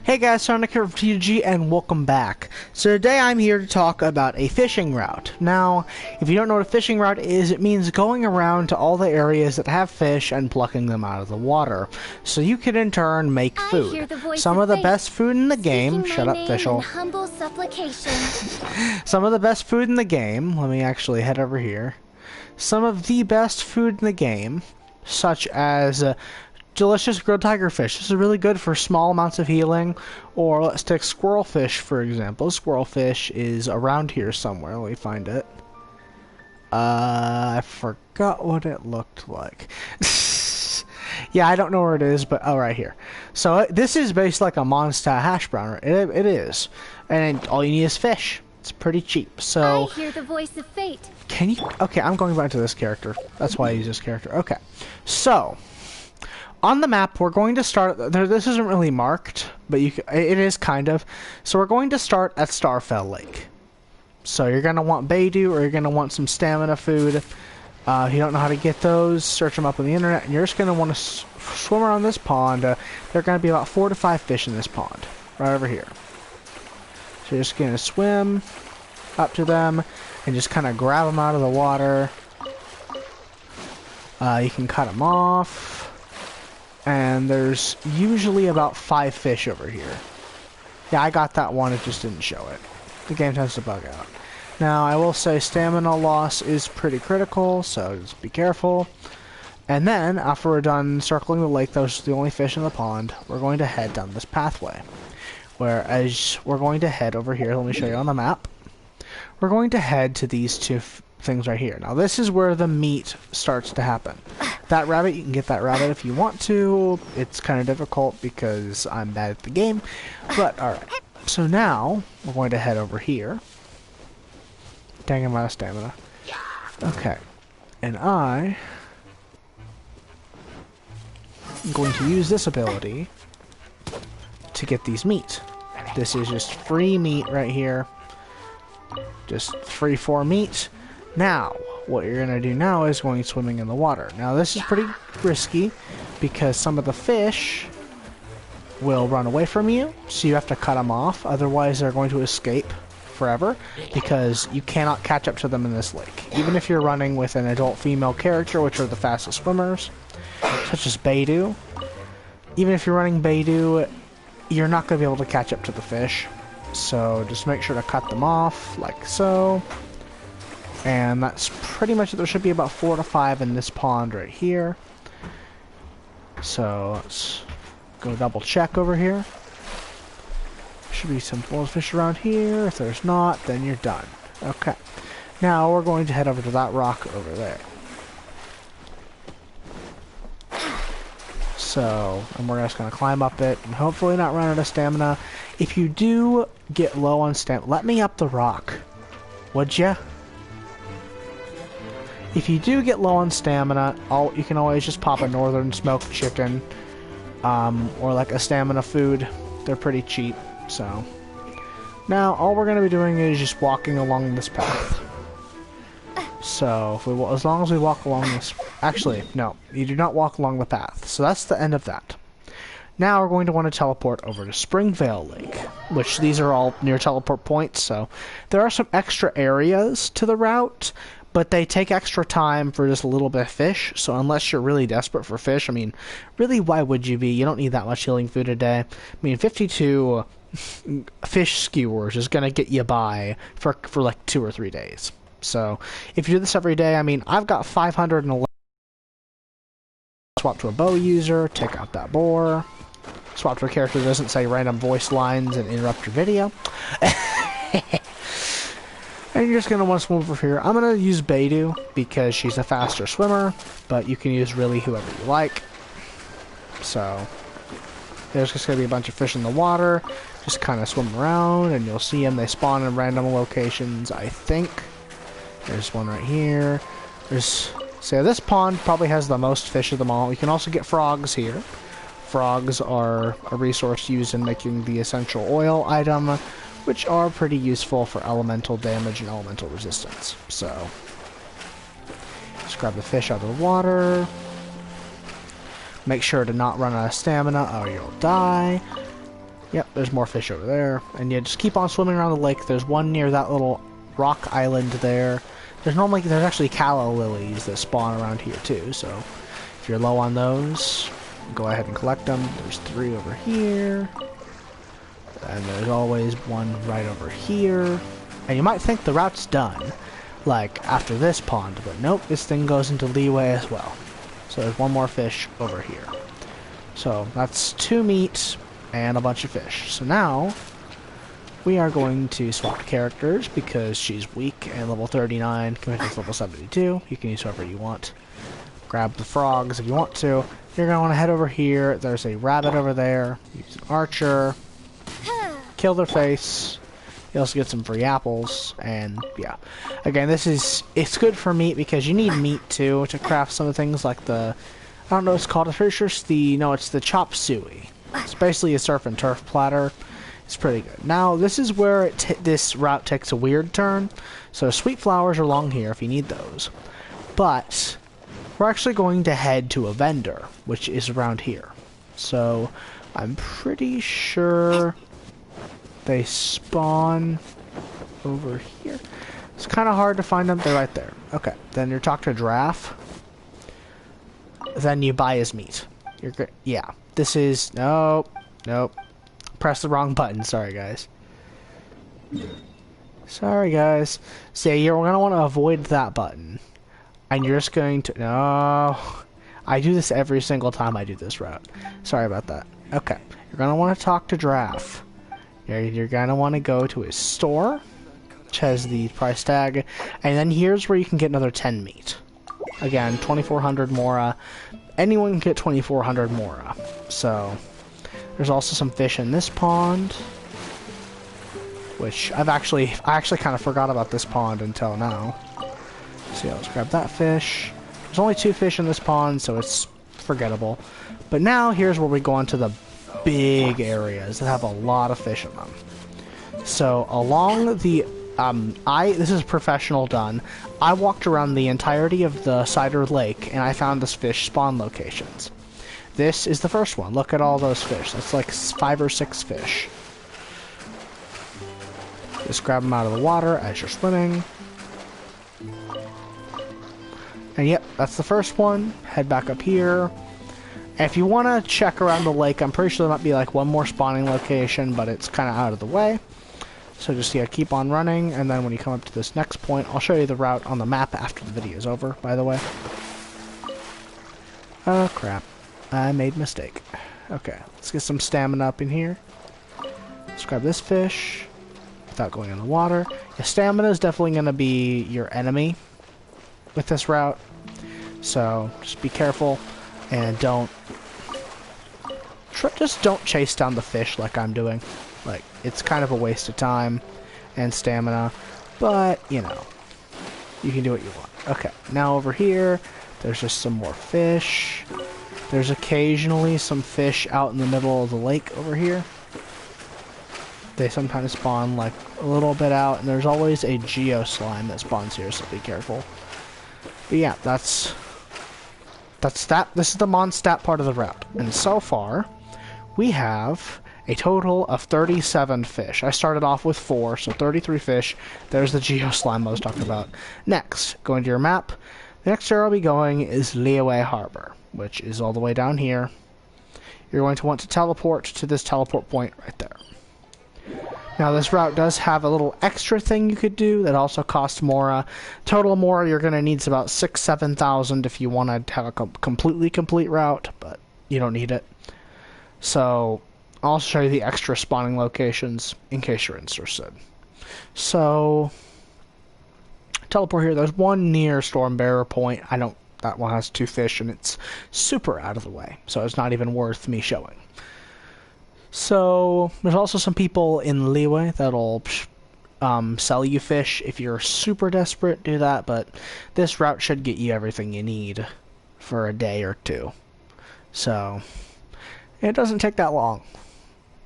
Hey guys, Sonic here from TG and welcome back. So today I'm here to talk about a fishing route. Now, if you don't know what a fishing route is, it means going around to all the areas that have fish and plucking them out of the water. So you can in turn make food. Some of the best food in the game, shut up Fishel. Some of the best food in the game, let me actually head over here. Some of the best food in the game, such as delicious grilled tigerfish. This is really good for small amounts of healing. Or let's take squirrelfish, for example. Squirrelfish is around here somewhere. Let me find it. I forgot what it looked like. Yeah, I don't know where it is, but oh, right here. So this is based like a Mondstadt hash brown. It is. And all you need is fish. It's pretty cheap. So I hear the voice of fate. Can you... Okay, I'm going back to this character. That's why I use this character. Okay. So on the map, we're going to start... This isn't really marked, but it is kind of. So we're going to start at Starfell Lake. So you're going to want Beidou, or you're going to want some stamina food. If you don't know how to get those, search them up on the internet, and you're just going to want to swim around this pond. There are going to be about 4 to 5 fish in this pond, right over here. So you're just going to swim up to them and just kind of grab them out of the water. You can cut them off. And there's usually about 5 fish over here. Yeah, I got that one, it just didn't show it. The game tends to bug out. Now, I will say stamina loss is pretty critical, so just be careful. And then, after we're done circling the lake, those are the only fish in the pond, we're going to head down this pathway. Whereas we're going to head over here, let me show you on the map. We're going to head to these two things right here. Now, this is where the meat starts to happen. That rabbit, you can get that rabbit if you want to. It's kind of difficult because I'm bad at the game. But, alright. So now, we're going to head over here. Dang, I'm out of stamina. Okay. And I'm going to use this ability to get these meat. This is just free meat right here. Just free for meat. Now, what you're going to do now is going swimming in the water. Now, this is pretty risky because some of the fish will run away from you, so you have to cut them off. Otherwise, they're going to escape forever because you cannot catch up to them in this lake. Even if you're running with an adult female character, which are the fastest swimmers, such as Beidou. Even if you're running Beidou, you're not going to be able to catch up to the fish. So just make sure to cut them off, like so. And that's pretty much it. There should be about 4 to 5 in this pond right here. So let's go double check over here. Should be some fish around here. If there's not, then you're done. Okay. Now we're going to head over to that rock over there. So, and we're just going to climb up it and hopefully not run out of stamina. If you do get low on stamina, let me up the rock. Would ya? If you do get low on stamina, you can always just pop a northern smoked chicken, or like a stamina food. They're pretty cheap, so. Now, all we're going to be doing is just walking along this path. So, if as long as we walk along this... Actually, no, you do not walk along the path. So that's the end of that. Now we're going to want to teleport over to Springvale Lake, which these are all near teleport points, so there are some extra areas to the route, but they take extra time for just a little bit of fish, so unless you're really desperate for fish, I mean, really, why would you be? You don't need that much healing food a day. I mean, 52 fish skewers is going to get you by for like 2 or 3 days. So, if you do this every day, I mean, I've got 511. Swap to a bow user, take out that boar. Swap to a character that doesn't say random voice lines and interrupt your video. And you're just going to want to swim over here. I'm going to use Beidou because she's a faster swimmer, but you can use really whoever you like. So, there's just going to be a bunch of fish in the water. Just kind of swim around, and you'll see them. They spawn in random locations, I think. There's one right here. So this pond probably has the most fish of them all. You can also get frogs here. Frogs are a resource used in making the essential oil item, which are pretty useful for elemental damage and elemental resistance. So, just grab the fish out of the water. Make sure to not run out of stamina or you'll die. Yep, there's more fish over there. And you just keep on swimming around the lake. There's one near that little rock island there. There's actually calla lilies that spawn around here too, so if you're low on those, go ahead and collect them. There's 3 over here. And there's always one right over here. And you might think the route's done, like after this pond, but nope, this thing goes into leeway as well. So there's one more fish over here. So that's 2 meat and a bunch of fish. So now we are going to swap characters because she's weak and level 39 compared to level 72. You can use whoever you want. Grab the frogs if you want to. You're going to want to head over here. There's a rabbit over there. Use an archer. Kill their face. You also get some free apples. And yeah. Again, it's good for meat because you need meat too to craft some of the things like the, I don't know what it's called. I'm pretty sure it's the chop suey. It's basically a surf and turf platter. It's pretty good. Now, this is where this route takes a weird turn. So sweet flowers are along here if you need those. But we're actually going to head to a vendor, which is around here. So I'm pretty sure they spawn over here. It's kind of hard to find them. They're right there. Okay. Then you talk to Giraffe. Then you buy his meat. You're good. Yeah. This is... Nope. Press the wrong button. Sorry, guys. So yeah, you're going to want to avoid that button. And you're just going to... No. I do this every single time I do this route. Sorry about that. Okay. You're going to want to talk to Giraffe. You're going to want to go to his store, which has the price tag. And then here's where you can get another 10 meat. Again, 2,400 Mora. Anyone can get 2,400 Mora. So, there's also some fish in this pond. Which, I actually kind of forgot about this pond until now. So yeah, let's grab that fish. There's only 2 fish in this pond, so it's forgettable. But now, here's where we go into the big areas that have a lot of fish in them. So along the this is professional done. I walked around the entirety of the Cider Lake and I found this fish spawn locations. This is the first one. Look at all those fish. That's like 5 or 6 fish. Just grab them out of the water as you're swimming. And yep, that's the first one. Head back up here. And if you want to check around the lake, I'm pretty sure there might be like one more spawning location, but it's kind of out of the way. So just, yeah, keep on running, and then when you come up to this next point, I'll show you the route on the map after the video is over, by the way. Oh, crap. I made a mistake. Okay, let's get some stamina up in here. Let's grab this fish without going in the water. Yeah, stamina is definitely going to be your enemy with this route. So, just be careful. And just don't chase down the fish like I'm doing. Like, it's kind of a waste of time and stamina, but, you know, you can do what you want. Okay, now over here, there's just some more fish. There's occasionally some fish out in the middle of the lake over here. They sometimes spawn, like, a little bit out, and there's always a geo slime that spawns here, so be careful. But yeah, that's that. This is the Mondstadt part of the route. And so far, we have a total of 37 fish. I started off with 4, so 33 fish. There's the geo slime I was talking about. Next, going to your map. The next area I'll be going is Liyue Harbor, which is all the way down here. You're going to want to teleport to this teleport point right there. Now, this route does have a little extra thing you could do that also costs Mora. Total Mora you're going to need is about 7,000 if you want to have a completely complete route, but you don't need it. So, I'll show you the extra spawning locations in case you're interested. So, teleport here. There's one near Stormbearer Point. That one has 2 fish and it's super out of the way, so it's not even worth me showing. So, there's also some people in Liyue that'll sell you fish. If you're super desperate, do that, but this route should get you everything you need for a day or 2. So, it doesn't take that long.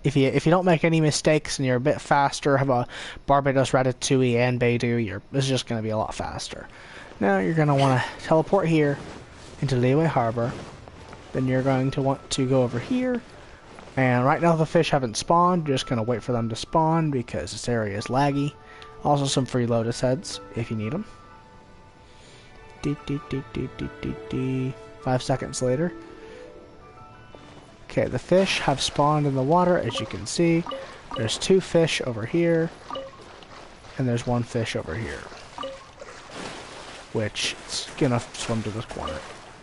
If you don't make any mistakes and you're a bit faster, have a Barbados Ratatouille and Beidou, this is just going to be a lot faster. Now, you're going to want to teleport here into Liyue Harbor. Then you're going to want to go over here. And right now the fish haven't spawned. You're just going to wait for them to spawn because this area is laggy. Also some free lotus heads if you need them. 5 seconds later. Okay, the fish have spawned in the water, as you can see. There's 2 fish over here, and there's 1 fish over here, which is gonna swim to this corner.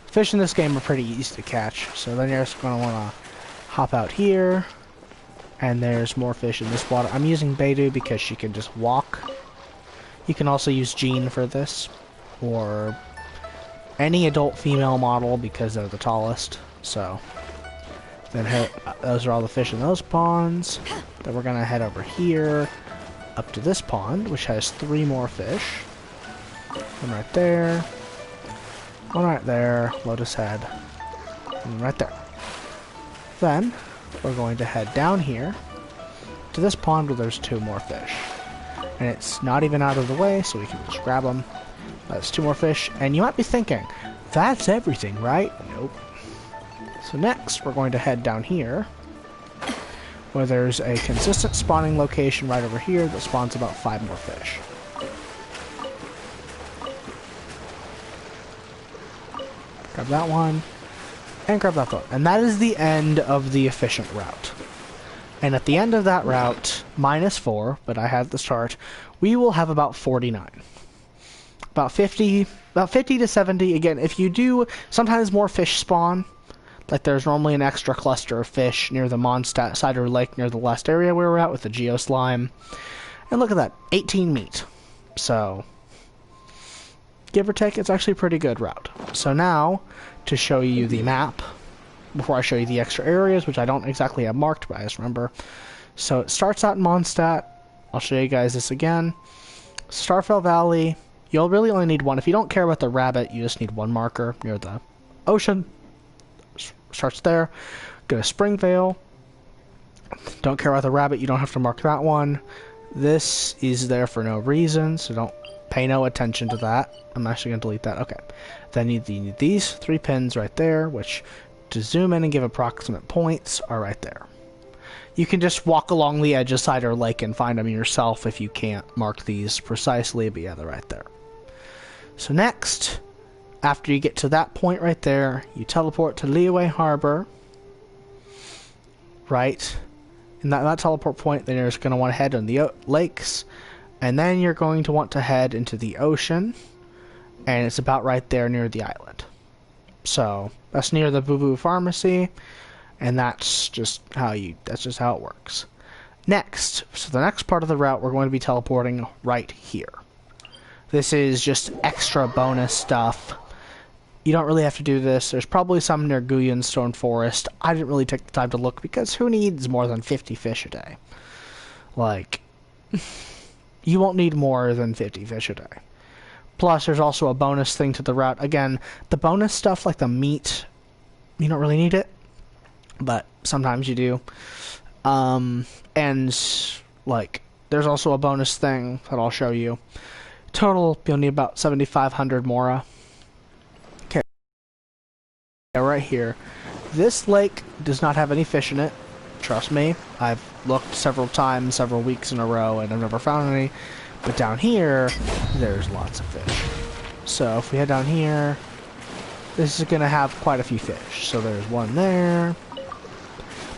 Fish in this game are pretty easy to catch, so then you're just gonna wanna hop out here, and there's more fish in this water. I'm using Beidou because she can just walk. You can also use Jean for this, or any adult female model because they're the tallest. So then those are all the fish in those ponds. Then we're gonna head over here up to this pond, which has 3 more fish. One right there, one right there, lotus head, and right there. Then we're going to head down here to this pond where there's 2 more fish. And it's not even out of the way, so we can just grab them. That's 2 more fish, and you might be thinking, that's everything, right? Nope. So next, we're going to head down here, where there's a consistent spawning location right over here that spawns about 5 more fish. Grab that one, and grab that one. And that is the end of the efficient route. And at the end of that route, -4, but I had the start, we will have about 49. About 50 to 70. Again, if you do, sometimes more fish spawn. Like there's normally an extra cluster of fish near the Mondstadt Cider Lake near the last area we were at with the Geo Slime. And look at that, 18 meat. So, give or take, it's actually a pretty good route. So now, to show you the map, before I show you the extra areas, which I don't exactly have marked, but I just remember. So it starts out in Mondstadt. I'll show you guys this again. Starfell Valley. You'll really only need 1. If you don't care about the rabbit, you just need 1 marker near the ocean. Starts there. Go to Springvale. Don't care about the rabbit, you don't have to mark that one. This is there for no reason, so don't pay no attention to that. I'm actually going to delete that. Okay. Then you need these 3 pins right there, which, to zoom in and give approximate points, are right there. You can just walk along the edge of Cider Lake and find them yourself if you can't mark these precisely, but yeah, they're right there. So next, after you get to that point right there, you teleport to Liyue Harbor. Right? And that teleport point, then you're just going to want to head on the lakes. And then you're going to want to head into the ocean. And it's about right there near the island. So, that's near the Boo Boo Pharmacy. And that's just how it works. Next, so the next part of the route, we're going to be teleporting right here. This is just extra bonus stuff. You don't really have to do this. There's probably some near Guyan Stone Forest. I didn't really take the time to look because who needs more than 50 fish a day? Like, you won't need more than 50 fish a day. Plus, there's also a bonus thing to the route. Again, the bonus stuff like the meat, you don't really need it. But sometimes you do. And, like, there's also a bonus thing that I'll show you. Total, you'll need about 7,500 Mora. Okay. Right here. This lake does not have any fish in it. Trust me. I've looked several times, several weeks in a row, and I've never found any. But down here, there's lots of fish. So if we head down here, this is going to have quite a few fish. So there's one there.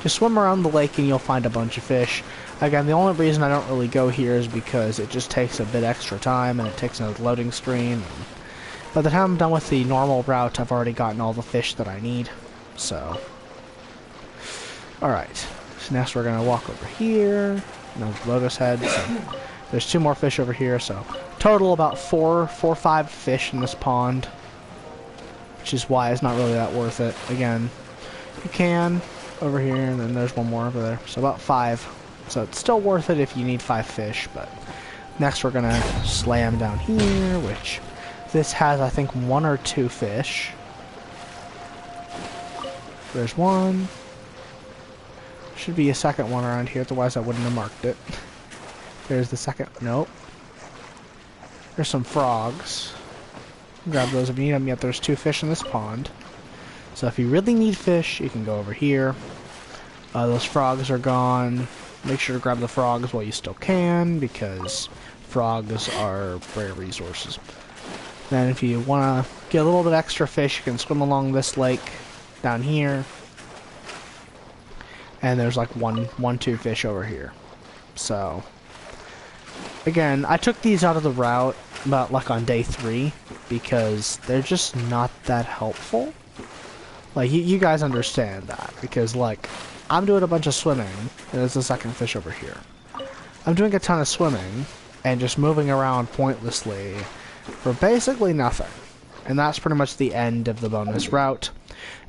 Just swim around the lake and you'll find a bunch of fish. Again, the only reason I don't really go here is because it just takes a bit extra time and it takes another loading screen. And by the time I'm done with the normal route, I've already gotten all the fish that I need. So, alright. So next we're going to walk over here. No lotus head. So there's 2 more fish over here. So total about 4 or 5 fish in this pond. Which is why it's not really that worth it. Again, you can over here, and then there's 1 more over there. So about 5. So it's still worth it if you need 5 fish, but next we're gonna slam down here, which this has, I think, 1 or 2 fish. There's 1. Should be a second one around here, otherwise I wouldn't have marked it. There's the second. Nope. There's some frogs. Grab those if you need them. Yet there's 2 fish in this pond. So if you really need fish, you can go over here. Those frogs are gone. Make sure to grab the frogs while you still can, because frogs are rare resources. Then if you want to get a little bit extra fish, you can swim along this lake down here. And there's like two fish over here. So, again, I took these out of the route about like on day 3 because they're just not that helpful. Like, you guys understand that, because like, I'm doing a bunch of swimming, and there's a second fish over here. I'm doing a ton of swimming, and just moving around pointlessly for basically nothing. And that's pretty much the end of the bonus route.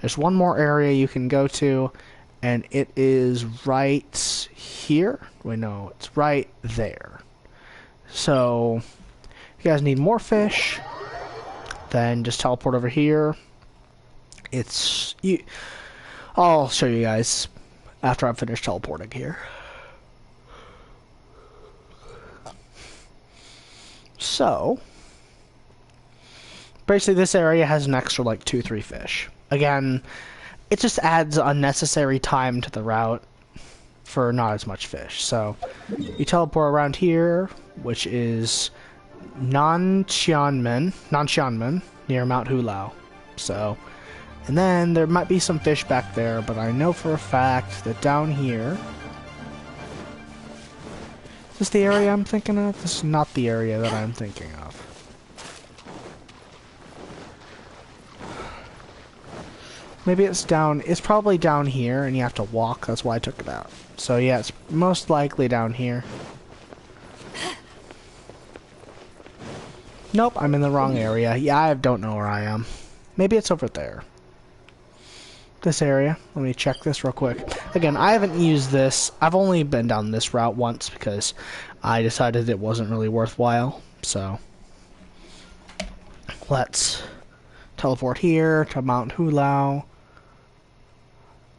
There's one more area you can go to, and it is right here. Wait, no, it's right there. So, if you guys need more fish, then just teleport over here. I'll show you guys after I'm finished teleporting here. So, basically this area has an extra like 2-3 fish. Again, it just adds unnecessary time to the route for not as much fish. So, you teleport around here, which is Nanxianmen, near Mount Hulao. So, and then there might be some fish back there, but I know for a fact that down here... Is this the area I'm thinking of? This is not the area that I'm thinking of. Maybe it's down... It's probably down here, and you have to walk. That's why I took it out. So yeah, it's most likely down here. Nope, I'm in the wrong area. Yeah, I don't know where I am. Maybe it's over there. This area. Let me check this real quick. Again, I haven't used this. I've only been down this route once because I decided it wasn't really worthwhile. So, let's teleport here to Mount Hulao.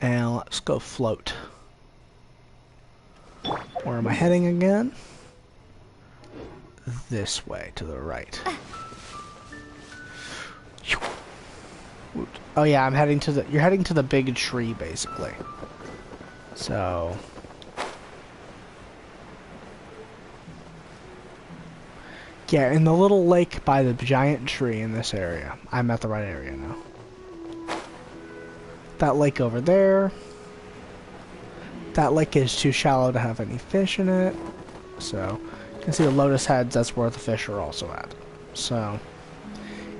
And let's go float. Where am I heading again? This way, to the right. Oh yeah, I'm heading to the... You're heading to the big tree, basically. So... Yeah, in the little lake by the giant tree in this area. I'm at the right area now. That lake over there. That lake is too shallow to have any fish in it. So, you can see the lotus heads, that's where the fish are also at. So...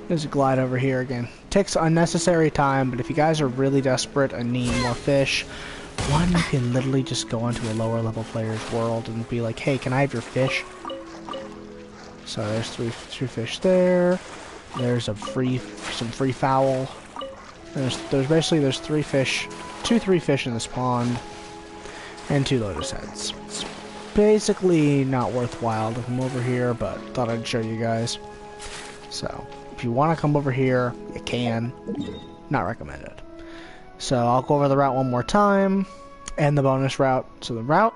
There's a glide over here again. Takes unnecessary time, but if you guys are really desperate and need more fish, one, you can literally just go onto a lower level player's world and be like, hey, can I have your fish? So there's two fish there. There's some free fowl. There's 3 fish, 2-3 fish in this pond, and 2 lotus heads. It's basically not worthwhile to come over here, but thought I'd show you guys. So. If you want to come over here, you can. Not recommended. So I'll go over the route one more time, and the bonus route. So the route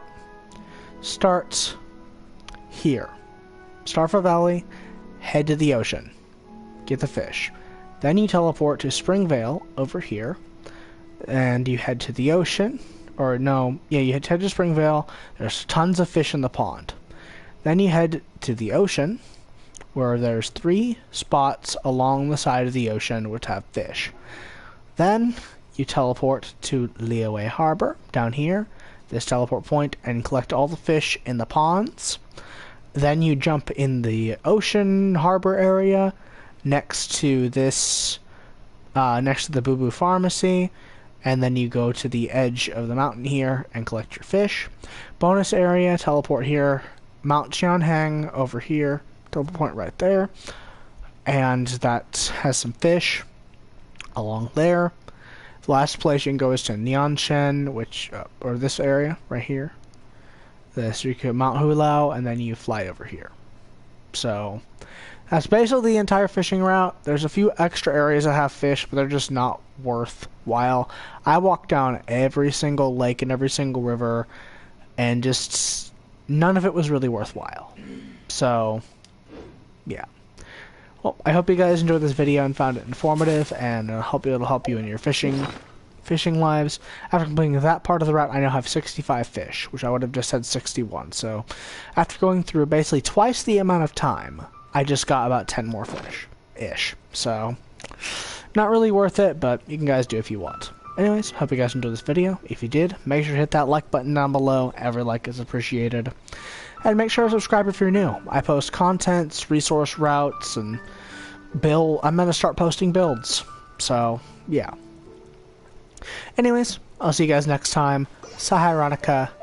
starts here. Starfall Valley, head to the ocean, get the fish. Then you teleport to Springvale over here, and you head to the ocean. Or no, yeah, you head to Springvale. There's tons of fish in the pond. Then you head to the ocean, where there's 3 spots along the side of the ocean which have fish. Then you teleport to Liyue Harbor down here, this teleport point, and collect all the fish in the ponds. Then you jump in the ocean harbor area next to this, next to the Boo Boo Pharmacy, and then you go to the edge of the mountain here and collect your fish. Bonus area, teleport here, Mount Qianheng over here. Point right there, and that has some fish along there. The last place you can go is to Nianshen, which or this area right here. You can Mount Hulao, and then you fly over here. So that's basically the entire fishing route. There's a few extra areas that have fish, but they're just not worthwhile. I walked down every single lake and every single river, and just none of it was really worthwhile. So yeah. Well, I hope you guys enjoyed this video and found it informative, and I hope it'll help you in your fishing. fishing lives. After completing that part of the route, I now have 65 fish, which I would have just had 61. So after going through basically twice the amount of time, I just got about 10 more fish-ish. So not really worth it, but you can guys do if you want. Anyways, hope you guys enjoyed this video. If you did, make sure to hit that like button down below. Every like is appreciated. And make sure to subscribe if you're new. I post contents, resource routes, and I'm going to start posting builds. So, yeah. Anyways, I'll see you guys next time. Saharonica.